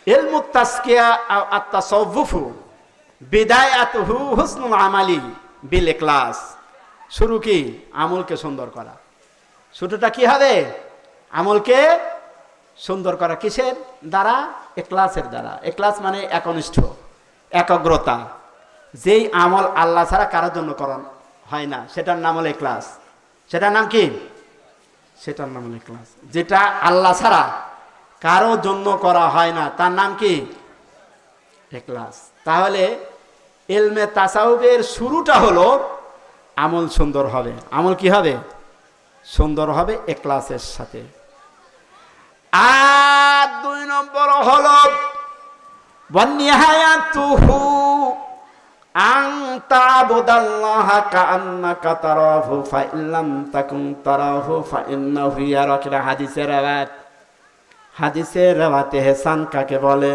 ইলমুত তাসকিয়া আত তাসাউফু বিদায়াতুহু হুসনুল আমালি বিল ইখলাস। শুরু কি? আমলকে সুন্দর করা। শুরুটা কি হবে? আমলকে সুন্দর করা। কিসের দ্বারা? ইখলাসের দ্বারা। ইখলাস মানে একনিষ্ঠ, একাগ্রতা। যেই আমল আল্লাহ ছাড়া কারোর জন্য করণ হয় না, সেটার নাম হলো ইখলাস। সেটার নাম কি? সেটার নাম হলো ইখলাস। যেটা আল্লাহ ছাড়া কারো জন্য করা হয় না, তার নাম কি? ইখলাস। তাহলে ইলমে তাসাউফের শুরুটা হলো আমল সুন্দর হবে। আমল কি হবে? সুন্দর হবে ইখলাসের সাথে। আর 2 নম্বর হলো ওয়ানিহায়াতুহু আন তা'বুদাল্লাহা কাআন্নাকা তারাহু ফাইল্লাম তাকুন তারাহু ফাইন্নাহু ইয়ারাক। হাদিসের রাওয়াত। হাদিসের রাওয়াতে ইহসান কাকে বলে?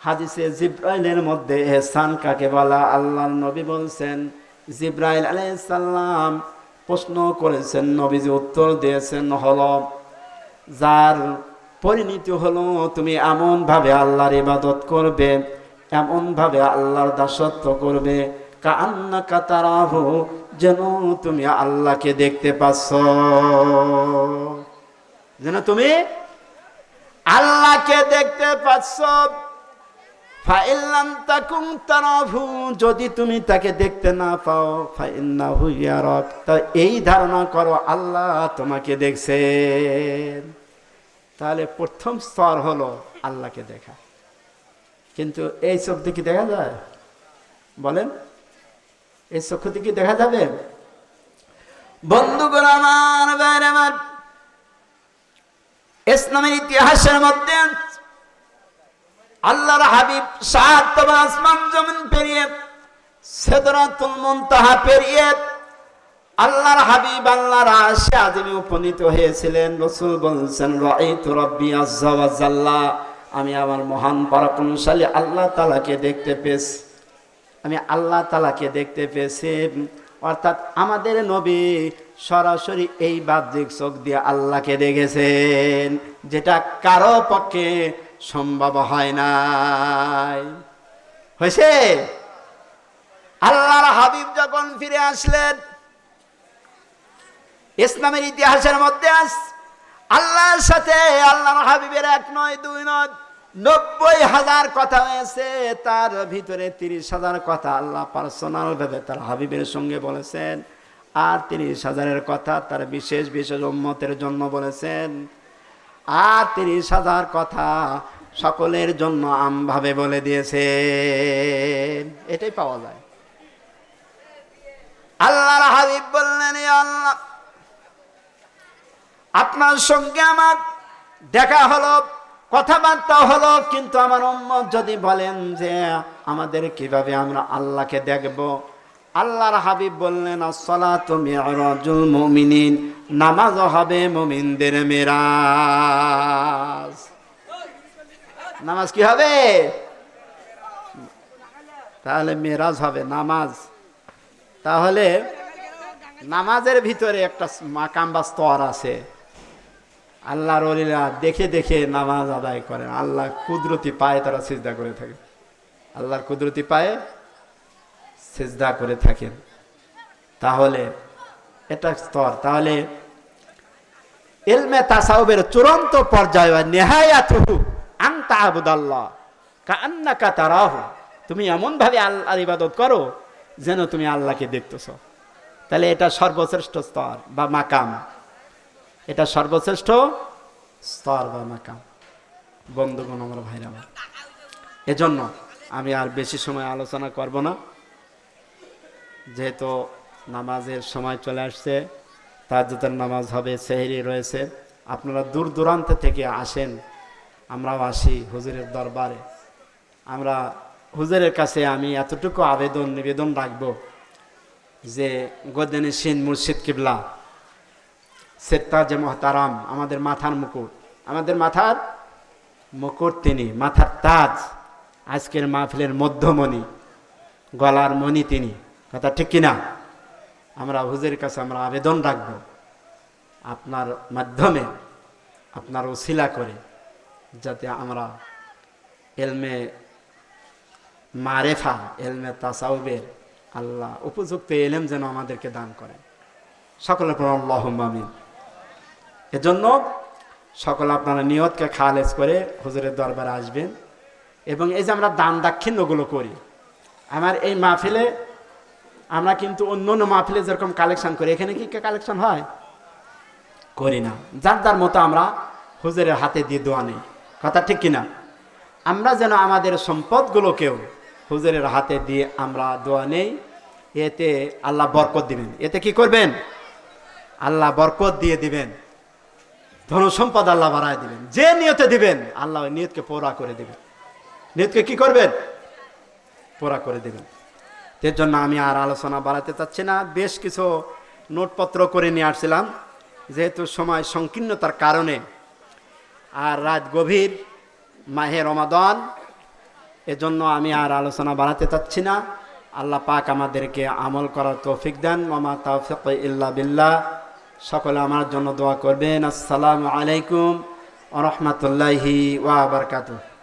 হাদিসে জিব্রাইলের মধ্যে ইহসান কাকে বলা? আল্লাহর নবী বলছেন, জিব্রাইল আলাইহিস সালাম প্রশ্ন করেছেন, নবীজি উত্তর দিয়েছেন হলো, যার পরিণতি হলো তুমি এমন ভাবে আল্লাহর ইবাদত করবে, এমন ভাবে আল্লাহর দাসত্ব করবে, কাআন্নাকা তারাহু, যেন তুমি আল্লাহকে দেখতে পাচ্ছ, যেন তুমি আল্লাহকে দেখতে পাচ্ছ। ফাইল্লাম তাকুন তারাহু, যদি তুমি তাকে দেখতে না পাও, ফাইন্নাহু ইয়ারাক, তা এই ধারণা করো আল্লাহ তোমাকে দেখছেন। তাহলে প্রথম স্তর হলো আল্লাহকে দেখা। কিন্তু এই চোখ দিয়ে কি দেখা যায়? বলেন, এই চক্ষু দিয়ে কি দেখা যাবে? বন্ধুগণ আমার, ভাইরা আমার, ইসলামের ইতিহাসের মধ্যে আল্লাহর হাবিব 7 আসমান জমিন পেরিয়ে সিদরাতুল মুনতাহা পেরিয়ে আল্লাহর হাবিব আল্লাহর আরশে আযমে উপনীত হয়েছিলেন। রাসূল বলেছেন, রাআইতু রাব্বি আযজা ওয়া জাল্লা, আমি আমার মহান পরাক্রমশালী আল্লাহ তাআলাকে দেখতে পেয়েছি। আমি আল্লাহ তাআলাকে দেখতে পেয়েছি। অর্থাৎ আমাদের নবী সরাসরি এই বাহ্যিক চোখ দিয়ে আল্লাহকে দেখেছেন, যেটা কারো পক্ষে সম্ভব হয় নাই। হয়েছে? আল্লাহর হাবিব যখন ফিরে আসলেন, ইসলামের ইতিহাসের মধ্যে আল্লাহর সাথে আল্লাহর হাবিবের 1 নয় 2 নয় 90,000 কথা হয়েছে। তার ভিতরে 30,000 কথা আল্লাহ পার্সোনাল ভাবে তার হাবিবের সঙ্গে বলেছেন, আর 30,000-এর কথা তার বিশেষ বিশেষ উম্মতের জন্য বলেছেন, আর 30,000 কথা সকলের জন্য আমভাবে বলে দিয়েছেন। এটাই পাওয়া যায়। আল্লাহর হাবিব বললেন, ইয়া আল্লাহ, আপনার সঙ্গে আমার দেখা হলো, কথাবার্তা হলো, কিন্তু আমার উম্মত যদি বলেন যে আমাদের কিভাবে আমরা আল্লাহকে দেখব? আল্লাহর হাবিব বললেন, আসসালাতু মি'রাজুল মুমিনিন, নামাজ হবে মুমিনদের মেরাজ। নামাজ কি হবে? তাহলে মেরাজ হবে নামাজ। তাহলে নামাজের ভিতরে একটা মাকাম বা স্তর আছে। আল্লাহর ওলিরা দেখে দেখে নামাজ আদায় করেন। আল্লাহ কুদরতি পায়ে তারা সিজদা করে থাকে। আল্লাহর কুদরতি পায়ে সিজদা করে থাকেন। তাহলে এটা স্তর। তাহলে ইলমে তাসাউফের চূড়ান্ত পর্যায়, নিহায়াতুহু আন তা'বুদাল্লাহ কাআন্নাকা তারাহু, তুমি এমন ভাবে আল্লাহর ইবাদত করো যেন তুমি আল্লাহকে দেখতেছ। তাহলে এটা সর্বশ্রেষ্ঠ স্তর বা মাকাম। এটা সর্বশ্রেষ্ঠ স্তর বা মাকাম। বন্ধুগণ আমার, ভাইরা আমার, এজন্য আমি আর বেশি সময় আলোচনা করব না, যেহেতু নামাজের সময় চলে আসছে। তাহাজ্জুদের নামাজ হবে, সেহরি রয়েছে। আপনারা দূর দূরান্ত থেকে আসেন, আমরাও আসি হুজুরের দরবারে। আমরা হুজুরের কাছে আমি এতটুকু নিবেদন রাখব যে গদ্দানি সিন মুর্শিদ কিবলা সেত্তাজে মহতারাম, আমাদের মাথার মুকুট, আমাদের মাথার মুকুট তিনি, মাথার তাজ, আজকের মাহফিলের মধ্যমণি, গলার মণি তিনি। কথা ঠিক কিনা? আমরা হুজুরের কাছে আমরা আবেদন রাখব, আপনার মাধ্যমে, আপনার ওসিলা করে, যাতে আমরা এলমে মারেফা, এলমে তাসাউবের আল্লাহ উপযুক্ত এলেম যেন আমাদেরকে দান করেন। সকলের পর আল্লাহুম্মা আমিন। এজন্য সকলে আপনারা নিয়তকে খালেজ করে হুজুরের দরবারে আসবেন। এবং এই যে আমরা দান দাক্ষিণ্যগুলো করি, আমার এই মাহফিলে আমরা কিন্তু অন্য অন্য মাহফিলে যেরকম কালেকশন করি, এখানে কি কালেকশন হয়? করি না। যার যার মতো আমরা হুজুরের হাতে দিয়ে দোয়া নেই, কথা ঠিক কিনা? আমরা যেন আমাদের সম্পদগুলোকেও হুজুরের হাতে দিয়ে আমরা দোয়া নেই, এতে আল্লাহ বরকত দিবেন। এতে কি করবেন? আল্লাহ বরকত দিয়ে দিবেন, ধন সম্পদ আল্লাহ বাড়ায় দিবেন। যে নিয়তে দিবেন আল্লাহ ওই নিয়তকে পুরা করে দিবেন। নিয়তকে কি করবেন? পুরা করে দিবেন। এর জন্য আমি আর আলোচনা বাড়াতে চাচ্ছি না। বেশ কিছু নোটপত্র করে নিয়ে আসছিলাম, যেহেতু সময় সংকীর্ণতার কারণে, আর রাত গভীর, মাহে রমাদান, এজন্য আমি আর আলোচনা বাড়াতে চাচ্ছি না। আল্লাহ পাক আমাদেরকে আমল করার তৌফিক দেন। ওমা তাওফিক ইল্লা বিল্লাহ। সকলে আমার জন্য দোয়া করবেন। আসসালামু আলাইকুম ওয়া রাহমাতুল্লাহি ওয়া বারাকাতুহু।